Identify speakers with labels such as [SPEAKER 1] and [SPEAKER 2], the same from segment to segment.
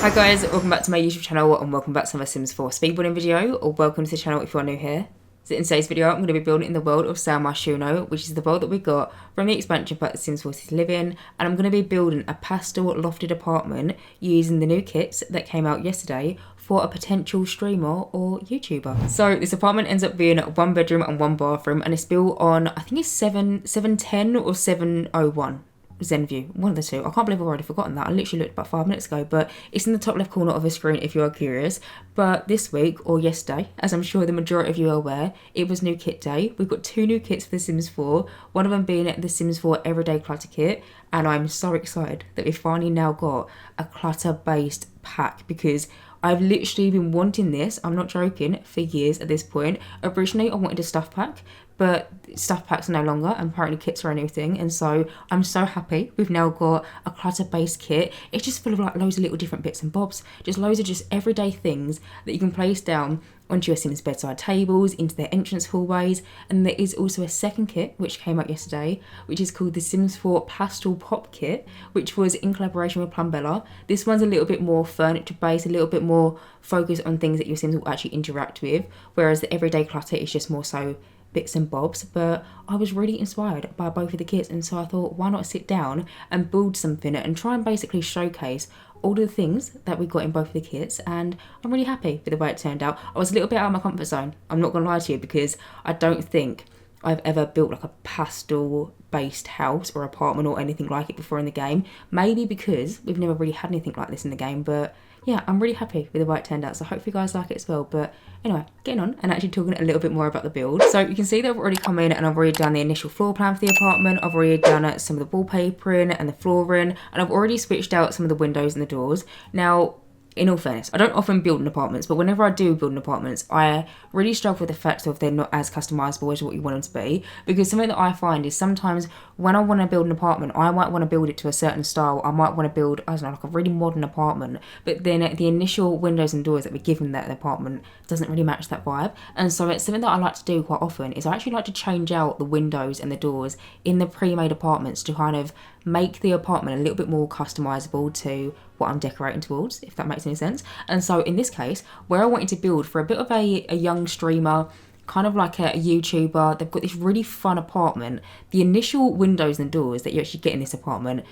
[SPEAKER 1] Hi guys, welcome back to my YouTube channel and welcome back to my Sims 4 speedbuilding video, or welcome to the channel if you are new here. So in today's video I'm going to be building in the world of Myshuno, which is the world that we got from the expansion pack The Sims 4 Living, and I'm going to be building a pastel lofted apartment using the new kits that came out yesterday for a potential streamer or YouTuber. So this apartment ends up being 1 bedroom and 1 bathroom, and it's built on, I think it's 710 or 701. Zenview, one of the two. I can't believe I've already forgotten that. I literally looked about 5 minutes ago, but it's in the top left corner of the screen if you are curious. But this week, or yesterday, as I'm sure the majority of you are aware, it was new kit day. We've got 2 new kits for The Sims 4, one of them being the Sims 4 Everyday Clutter Kit, and I'm so excited that we've finally now got a clutter-based pack, because I've literally been wanting this, I'm not joking, for years at this point. Originally, I wanted a stuff pack, but stuff packs are no longer, and apparently kits are a new thing, and so I'm so happy we've now got a clutter-based kit. It's just full of like loads of little different bits and bobs, just loads of just everyday things that you can place down onto your Sims bedside tables, into their entrance hallways. And there is also a second kit which came out yesterday, which is called the Sims 4 Pastel Pop Kit, which was in collaboration with Plumbella. This one's a little bit more furniture based, a little bit more focused on things that your Sims will actually interact with, whereas the everyday clutter is just more so bits and bobs. But I was really inspired by both of the kits, and so I thought, why not sit down and build something and try and basically showcase all the things that we got in both of the kits. And I'm really happy with the way it turned out. I was a little bit out of my comfort zone, I'm not gonna lie to you, because I don't think I've ever built like a pastel based house or apartment or anything like it before in the game. Maybe because we've never really had anything like this in the game, but yeah, I'm really happy with the way it turned out, so hopefully you guys like it as well. But anyway, getting on and actually talking a little bit more about the build. So you can see that I've already come in and I've already done the initial floor plan for the apartment. I've already done some of the wallpapering and the flooring, and I've already switched out some of the windows and the doors. Now, in all fairness, I don't often build in apartments, but whenever I do build in apartments, I really struggle with the fact of they're not as customizable as what you want them to be. Because something that I find is sometimes when I want to build an apartment, I might want to build it to a certain style. I might want to build, I don't know, like a really modern apartment, but then the initial windows and doors that we give in that apartment doesn't really match that vibe. And so it's something that I like to do quite often, is I actually like to change out the windows and the doors in the pre-made apartments to kind of make the apartment a little bit more customizable to what I'm decorating towards, if that makes any sense. And so in this case, where I wanted to build for a bit of a young streamer, kind of like a YouTuber, they've got this really fun apartment. The initial windows and doors that you actually get in this apartment,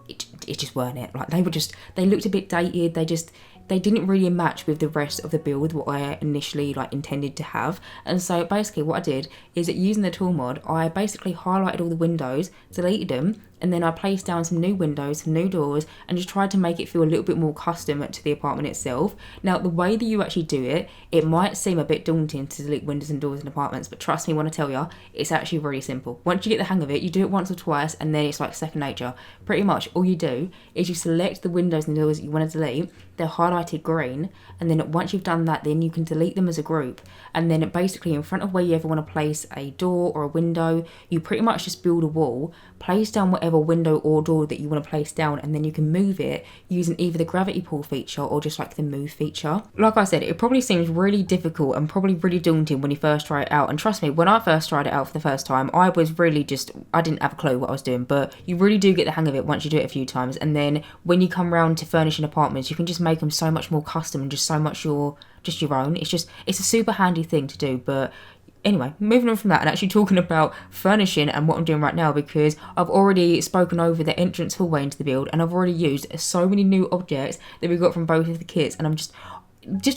[SPEAKER 1] it just weren't it. Like they looked a bit dated. They didn't really match with the rest of the build, what I initially like intended to have. And so basically what I did is that using the tool mod, I basically highlighted all the windows, deleted them, and then I placed down some new windows, some new doors, and just tried to make it feel a little bit more custom to the apartment itself. Now, the way that you actually do it, it might seem a bit daunting to delete windows and doors in apartments, but trust me when I tell you, it's actually really simple. Once you get the hang of it, you do it once or twice, and then it's like second nature. Pretty much all you do is you select the windows and doors that you want to delete, they're highlighted green, and then once you've done that, then you can delete them as a group. And then basically in front of where you ever want to place a door or a window, you pretty much just build a wall, place down whatever window or door that you want to place down, and then you can move it using either the gravity pull feature or just like the move feature. Like I said, it probably seems really difficult and probably really daunting when you first try it out, and trust me, when I first tried it out for the first time, I was really I didn't have a clue what I was doing. But you really do get the hang of it once you do it a few times, and then when you come around to furnishing apartments, you can just make them so much more custom and just so much your own. It's a super handy thing to do. But anyway, moving on from that and actually talking about furnishing and what I'm doing right now, because I've already spoken over the entrance hallway into the build, and I've already used so many new objects that we got from both of the kits, and I'm just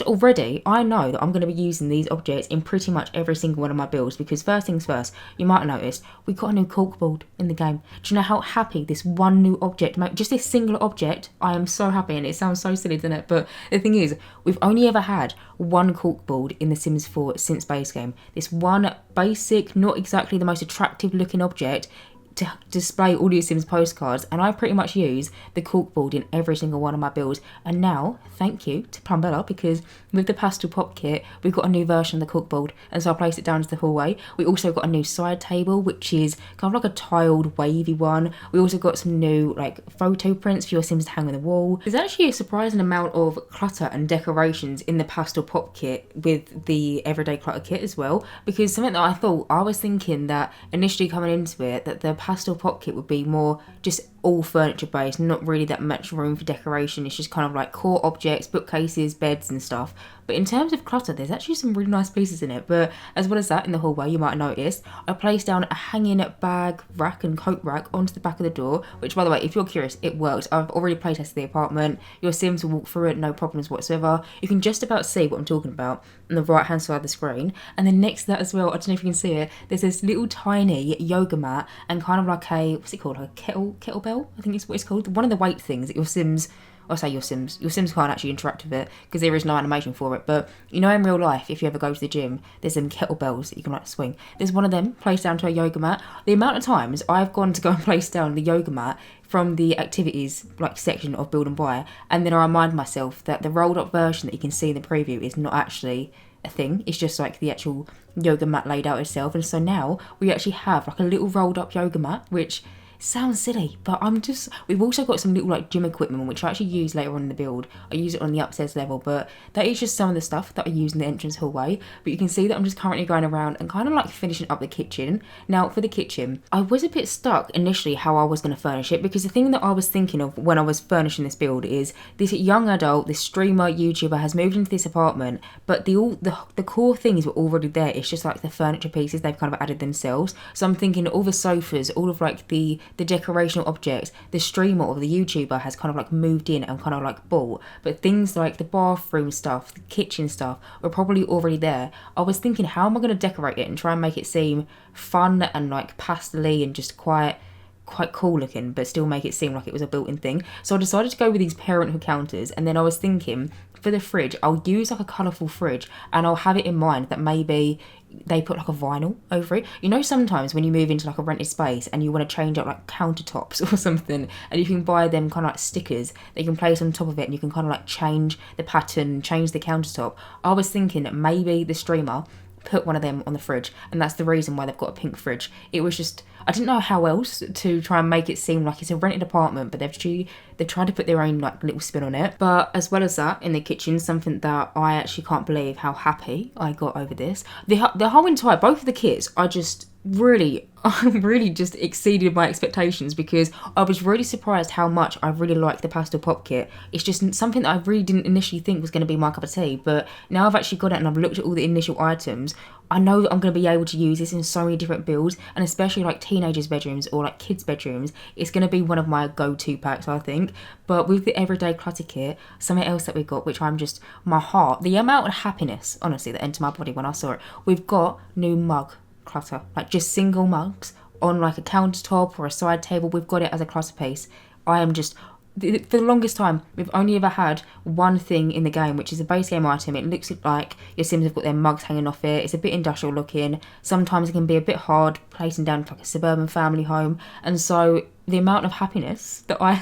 [SPEAKER 1] already, I know that I'm going to be using these objects in pretty much every single one of my builds. Because first things first, you might have noticed, we got a new corkboard in the game. Do you know how happy this one new object, just this single object, I am so happy, and it sounds so silly, doesn't it? But the thing is, we've only ever had one corkboard in The Sims 4 since base game. This one basic, not exactly the most attractive looking object to display all your Sims postcards, and I pretty much use the corkboard in every single one of my builds. And now, thank you to Plumbella, because with the Pastel Pop Kit, we've got a new version of the corkboard, and so I placed it down to the hallway. We also got a new side table, which is kind of like a tiled, wavy one. We also got some new like photo prints for your Sims to hang on the wall. There's actually a surprising amount of clutter and decorations in the Pastel Pop Kit with the Everyday Clutter Kit as well, because something that I was thinking that initially coming into it, that the Pastel Pop Kit would be more just all furniture based, not really that much room for decoration. It's just kind of like core objects, bookcases, beds and stuff. But in terms of clutter, there's actually some really nice pieces in it. But as well as that, in the hallway, you might have noticed, I placed down a hanging bag rack and coat rack onto the back of the door, which, by the way, if you're curious, it works. I've already play tested the apartment. Your Sims will walk through it, no problems whatsoever. You can just about see what I'm talking about on the right hand side of the screen. And then next to that as well, I don't know if you can see it, there's this little tiny yoga mat and kind of like a, what's it called, like a kettlebell, I think it's what it's called, one of the weight things that your Sims can't actually interact with it because there is no animation for it. But you know, in real life, if you ever go to the gym, there's some kettlebells that you can like swing. There's one of them placed down to a yoga mat. The amount of times I've gone to go and place down the yoga mat from the activities like section of Build and Buy, and then I remind myself that the rolled up version that you can see in the preview is not actually a thing. It's just like the actual yoga mat laid out itself. And so now we actually have like a little rolled up yoga mat, which sounds silly, but we've also got some little like gym equipment which I actually use later on in the build. I use it on the upstairs level, but that is just some of the stuff that I use in the entrance hallway. But you can see that I'm just currently going around and kind of like finishing up the kitchen. Now for the kitchen, I was a bit stuck initially how I was going to furnish it, because the thing that I was thinking of when I was furnishing this build is this young adult, this streamer YouTuber has moved into this apartment, but the core things were already there. It's just like the furniture pieces they've kind of added themselves. So I'm thinking all the sofas, all of like the decorational objects, the streamer or the YouTuber has kind of like moved in and kind of like bought, but things like the bathroom stuff, the kitchen stuff were probably already there. I was thinking, how am I going to decorate it and try and make it seem fun and like pastel-y and just quite cool looking, but still make it seem like it was a built-in thing. So I decided to go with these Parenthood counters, and then I was thinking for the fridge, I'll use like a colourful fridge, and I'll have it in mind that maybe they put like a vinyl over it. You know, sometimes when you move into like a rented space and you want to change up like countertops or something, and you can buy them kind of like stickers that you can place on top of it, and you can kind of like change the pattern, change the countertop. I was thinking that maybe the streamer put one of them on the fridge, and that's the reason why they've got a pink fridge. It was just, I didn't know how else to try and make it seem like it's a rented apartment, but they've tried to put their own like little spin on it. But as well as that, in the kitchen, something that I actually can't believe how happy I got over this. The whole entire, both of the kits, I really just exceeded my expectations, because I was really surprised how much I really liked the Pastel Pop Kit. It's just something that I really didn't initially think was going to be my cup of tea, but now I've actually got it and I've looked at all the initial items, I know that I'm going to be able to use this in so many different builds, and especially like teenagers' bedrooms or like kids' bedrooms. It's going to be one of my go-to packs, I think. But with the everyday Clutter Kit, something else that we got, which I'm just, my heart, the amount of happiness, honestly, that entered my body when I saw it. We've got new mug clutter, like just single mugs on like a countertop or a side table. We've got it as a clutter piece. I am just, for the longest time, we've only ever had one thing in the game, which is a base game item. It looks like your Sims have got their mugs hanging off it. It's a bit industrial looking. Sometimes it can be a bit hard placing down like a suburban family home. And so the amount of happiness that I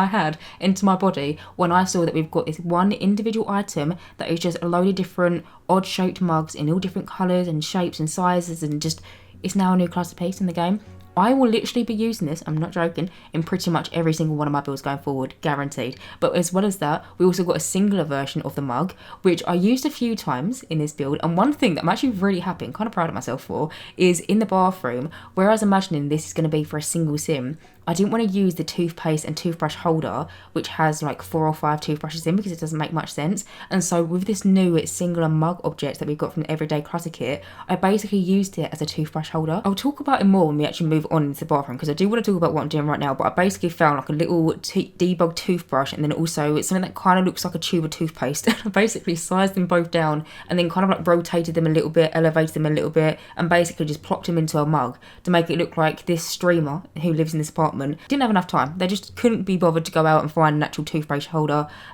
[SPEAKER 1] had into my body when I saw that we've got this one individual item that is just a load of different odd shaped mugs in all different colours and shapes and sizes, and just, it's now a new cluster piece in the game. I will literally be using this, I'm not joking, in pretty much every single one of my builds going forward, guaranteed. But as well as that, we also got a singular version of the mug, which I used a few times in this build. And one thing that I'm actually really happy and kind of proud of myself for is in the bathroom, where I was imagining this is going to be for a single Sim, I didn't want to use the toothpaste and toothbrush holder, which has like 4 or 5 toothbrushes in, because it doesn't make much sense. And so with this new singular mug object that we got from the Everyday Clutter Kit, I basically used it as a toothbrush holder. I'll talk about it more when we actually move on into the bathroom, because I do want to talk about what I'm doing right now. But I basically found like a little debug toothbrush, and then also it's something that kind of looks like a tube of toothpaste. I basically sized them both down and then kind of like rotated them a little bit, elevated them a little bit, and basically just plopped them into a mug to make it look like this streamer who lives in this apartment didn't have enough time. They just couldn't be bothered to go out and find an actual toothbrush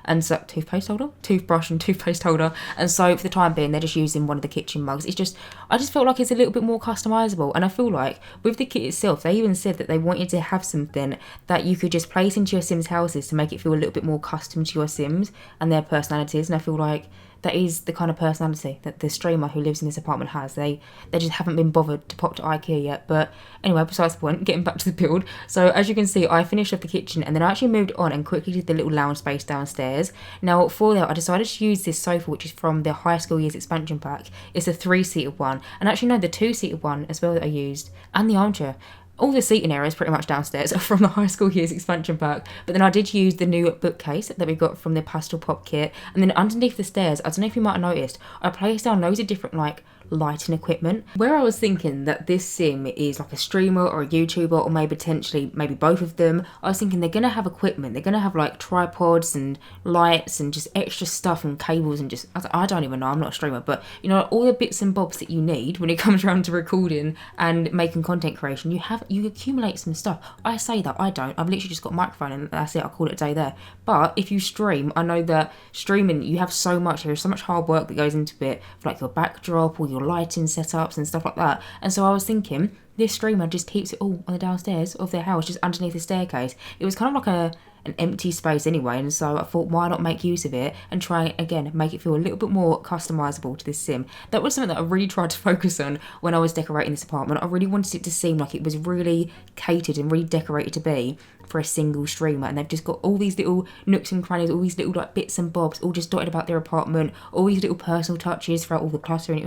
[SPEAKER 1] and so toothbrush and toothpaste holder. And so for the time being, they're just using one of the kitchen mugs. It's just, I just felt like it's a little bit more customizable. And I feel like with the kit itself, they even said that they wanted to have something that you could just place into your Sims houses to make it feel a little bit more custom to your Sims and their personalities. And I feel like that is the kind of personality that the streamer who lives in this apartment has. They just haven't been bothered to pop to IKEA yet. But anyway, besides the point, getting back to the build. So as you can see, I finished off the kitchen, and then I actually moved on and quickly did the little lounge space downstairs. Now for that, I decided to use this sofa, which is from the High School Years expansion pack. It's a 3-seated one, and actually no, the 2-seated one as well that I used, and the armchair. all the seating area is pretty much downstairs from the high school years expansion pack. But then I did use the new bookcase that we got from the Pastel Pop Kit. And then underneath the stairs, I don't know if you might have noticed, I placed down loads of different like lighting equipment. Where I was thinking that this sim is like a streamer or a YouTuber, or maybe potentially maybe both of them, I was thinking they're gonna have equipment. They're gonna have like tripods and lights and just extra stuff and cables and just, I don't even know, I'm not a streamer, but you know, all the bits and bobs that you need when it comes around to recording and making content creation. You accumulate some stuff. I say that, I don't. I've literally just got a microphone and that's it, I'll call it a day there. But if you stream, I know that streaming, you have so much, there's so much hard work that goes into it, for like your backdrop or your lighting setups and stuff like that. And so I was thinking, this streamer just keeps it all on the downstairs of their house, just underneath the staircase. It was kind of like an empty space anyway, and so I thought, why not make use of it and try again make it feel a little bit more customizable to this sim. That was something that I really tried to focus on when I was decorating this apartment. I really wanted it to seem like it was really catered and really decorated to be for a single streamer, and they've just got all these little nooks and crannies, all these little like bits and bobs all just dotted about their apartment, all these little personal touches throughout all the clutter, and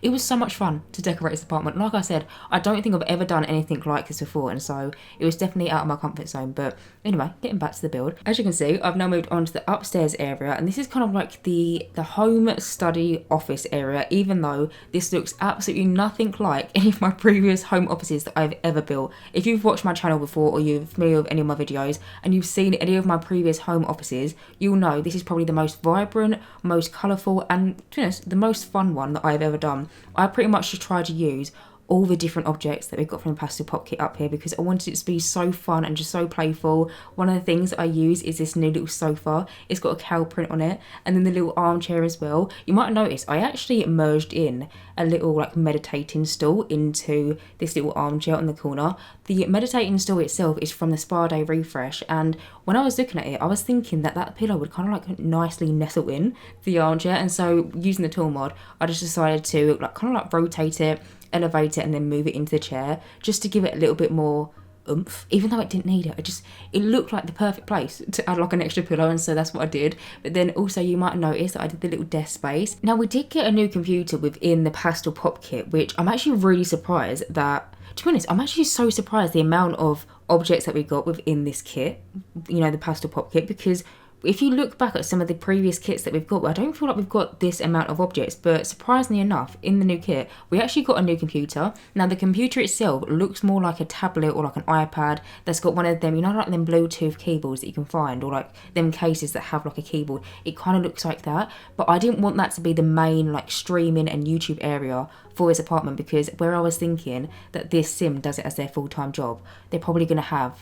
[SPEAKER 1] it was so much fun to decorate this apartment. Like I said, I don't think I've ever done anything like this before, and so it was definitely out of my comfort zone. But anyway, getting back to the build, as you can see, I've now moved on to the upstairs area, and this is kind of like the home study office area, even though this looks absolutely nothing like any of my previous home offices that I've ever built. If you've watched my channel before, or you're familiar with any of my videos and you've seen any of my previous home offices, you'll know this is probably the most vibrant, most colourful, and to be honest, the most fun one that I've ever done. I pretty much just tried to use all the different objects that we got from the Pastel Pop Kit up here because I wanted it to be so fun and just so playful. One of the things that I use is this new little sofa. It's got a cow print on it, and then the little armchair as well. You might have noticed I actually merged in a little like meditating stool into this little armchair on the corner. The meditating stool itself is from the Spa Day refresh, and when I was looking at it, I was thinking that that pillow would kind of like nicely nestle in the armchair, and so using the tool mod, I just decided to like kind of like rotate it, elevate it, and then move it into the chair just to give it a little bit more oomph, even though it didn't need it. It looked like the perfect place to add like an extra pillow, and so that's what I did. But then also you might notice that I did the little desk space. Now we did get a new computer within the Pastel Pop Kit, which I'm actually really surprised that, to be honest, I'm actually so surprised the amount of objects that we got within this kit, you know, the Pastel Pop Kit, because if you look back at some of the previous kits that we've got, I don't feel like we've got this amount of objects, but surprisingly enough, in the new kit, we actually got a new computer. Now, the computer itself looks more like a tablet or like an iPad that's got one of them, you know, like them Bluetooth keyboards that you can find, or like them cases that have like a keyboard. It kind of looks like that, but I didn't want that to be the main like streaming and YouTube area for this apartment, because where I was thinking that this sim does it as their full-time job, they're probably going to have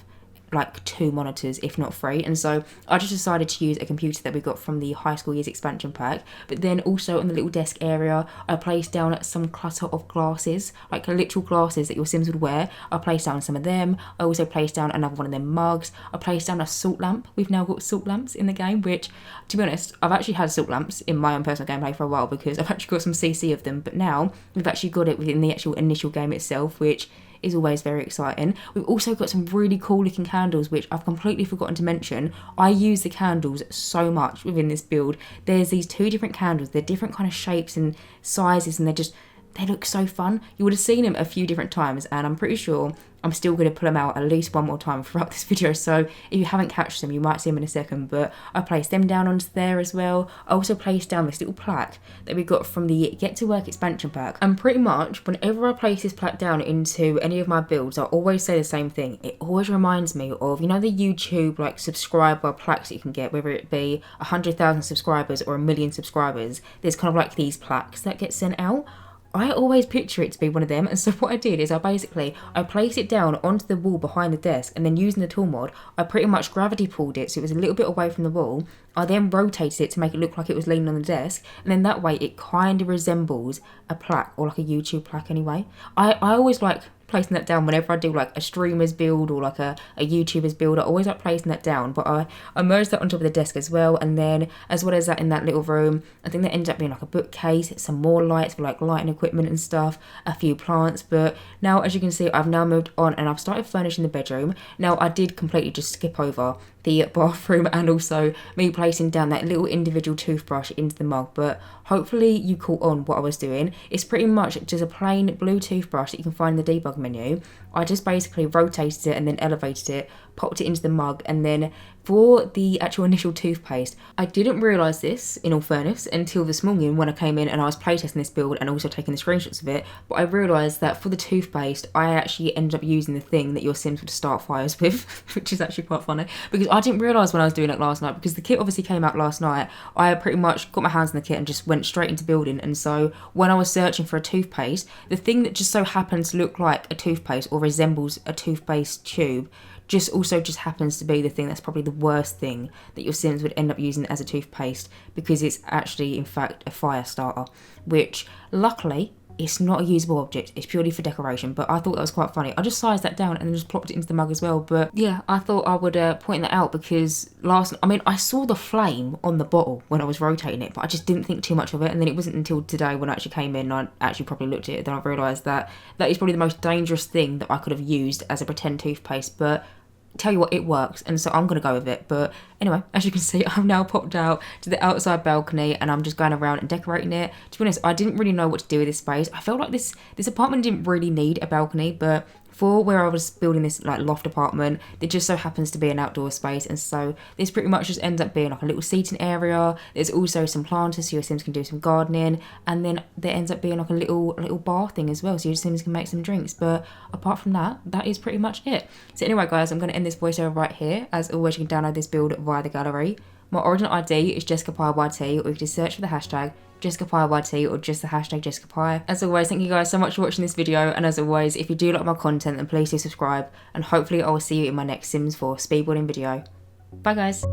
[SPEAKER 1] like 2 monitors, if not 3, and so I just decided to use a computer that we got from the high school years expansion pack. But then also in the little desk area, I placed down some clutter of glasses, like literal glasses that your Sims would wear. I placed down some of them. I also placed down another one of them mugs. I placed down a salt lamp. We've now got salt lamps in the game, which, to be honest, I've actually had salt lamps in my own personal gameplay for a while because I've actually got some CC of them, but now we've actually got it within the actual initial game itself, which is always very exciting. We've also got some really cool looking candles, which I've completely forgotten to mention. I use the candles so much within this build. There's these 2 different candles. They're different kind of shapes and sizes, and they look so fun. You would have seen them a few different times, and I'm pretty sure I'm still going to pull them out at least one more time throughout this video, so if you haven't catched them, you might see them in a second. But I placed them down onto there as well. I also placed down this little plaque that we got from the Get to Work expansion pack, and pretty much whenever I place this plaque down into any of my builds, I always say the same thing. It always reminds me of, you know, the YouTube like subscriber plaques that you can get, whether it be 100,000 subscribers or 1 million subscribers. There's kind of like these plaques that get sent out. I always picture it to be one of them, and so what I did is I placed it down onto the wall behind the desk, and then using the tool mod, I pretty much gravity pulled it so it was a little bit away from the wall. I then rotated it to make it look like it was leaning on the desk, and then that way it kind of resembles a plaque, or like a YouTube plaque anyway. I always like placing that down whenever I do like a streamer's build or like a YouTuber's build. I always like placing that down, but I merged that on top of the desk as well, and then as well as that in that little room, I think that ended up being like a bookcase, some more lights for like lighting equipment and stuff, a few plants. But now, as you can see, I've now moved on and I've started furnishing the bedroom. Now I did completely just skip over the bathroom and also me placing down that little individual toothbrush into the mug, but hopefully you caught on what I was doing. It's pretty much just a plain blue toothbrush that you can find in the debug menu. I just basically rotated it and then elevated it, popped it into the mug, and then for the actual initial toothpaste, I didn't realise this, in all fairness, until this morning when I came in and I was playtesting this build and also taking the screenshots of it, but I realised that for the toothpaste, I actually ended up using the thing that your Sims would start fires with, which is actually quite funny, because I didn't realise when I was doing it last night, because the kit obviously came out last night, I pretty much got my hands on the kit and just went straight into building, and so when I was searching for a toothpaste, the thing that just so happened to look like a toothpaste or resembles a toothpaste tube just happens to be the thing that's probably the worst thing that your Sims would end up using as a toothpaste, because it's actually in fact a fire starter, which luckily it's not a usable object, it's purely for decoration, but I thought that was quite funny. I just sized that down and then just plopped it into the mug as well. But yeah, I thought I would point that out, because I saw the flame on the bottle when I was rotating it, but I just didn't think too much of it, and then it wasn't until today when I actually came in and I actually probably looked at it, then I realised that that is probably the most dangerous thing that I could have used as a pretend toothpaste, but tell you what, it works, and so I'm gonna go with it. But anyway, as you can see, I've now popped out to the outside balcony and I'm just going around and decorating it. To be honest, I didn't really know what to do with this space. I felt like this apartment didn't really need a balcony, but for where I was building this like loft apartment, it just so happens to be an outdoor space, and so this pretty much just ends up being like a little seating area. There's also some planters so your Sims can do some gardening, and then there ends up being like a little bar thing as well so your Sims can make some drinks. But apart from that, that is pretty much it. So anyway guys, I'm going to end this voiceover right here. As always, you can download this build via the gallery. My original ID is JessicapieYT, or you can just search for the hashtag JessicapieYT or just the hashtag Jessicapie. As always, thank you guys so much for watching this video, and as always, if you do like my content, then please do subscribe, and hopefully I will see you in my next Sims 4 speedboarding video. Bye guys!